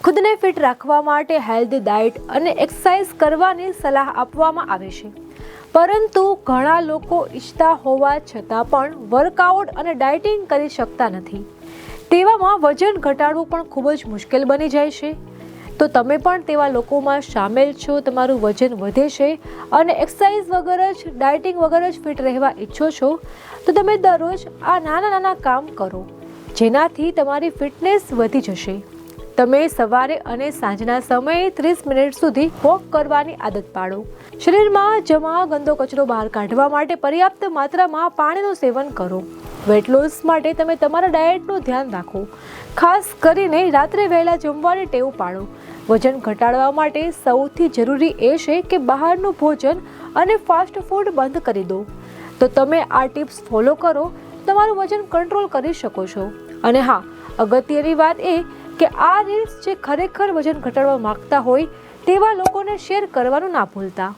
ખુદને ફિટ રાખવા માટે હેલ્ધી ડાયટ અને એક્સરસાઇઝ કરવાની સલાહ આપવામાં આવે છે, પરંતુ ઘણા લોકો ઈચ્છતા હોવા છતાં પણ વર્કઆઉટ અને ડાયટિંગ કરી શકતા નથી. તેવામાં વજન ઘટાડવું પણ ખૂબ જ મુશ્કેલ બની જાય છે. તો તમે પણ તેવા લોકોમાં સામેલ છો. તમારું વજન વધે છે અને એક્સરસાઇઝ વગર જ ડાયટિંગ વગર જ ફિટ રહેવા ઈચ્છો છો, તો તમે દરરોજ આ નાના નાના કામ કરો, જેનાથી તમારી ફિટનેસ વધી જશે. તમે સવારે અને સાંજના સમયે 30 મિનિટ સુધી વોક કરવાની આદત પાડો. શરીરમાં જમા ગંદો કચરો બહાર કાઢવા માટે પર્યાપ્ત માત્રામાં પાણીનું સેવન કરો. વેટ લોસ માટે તમે તમારા ડાયટનું ધ્યાન રાખો. ખાસ કરીને રાત્રે વહેલા જમવાની ટેવ પાડો. વજન ઘટાડવા માટે સૌથી જરૂરી એ છે કે બહારનું ભોજન અને ફાસ્ટ ફૂડ બંધ કરી દો. તો તમે આ ટિપ્સ ફોલો કરો, તમારું વજન કંટ્રોલ કરી શકો છો. અને હા, અગત્યની વાત એ કે આ રીલ્સ જે ખરેખર વજન ઘટાડવા માંગતા હોય તેવા લોકોને શેર કરવાનું ના ભૂલતા.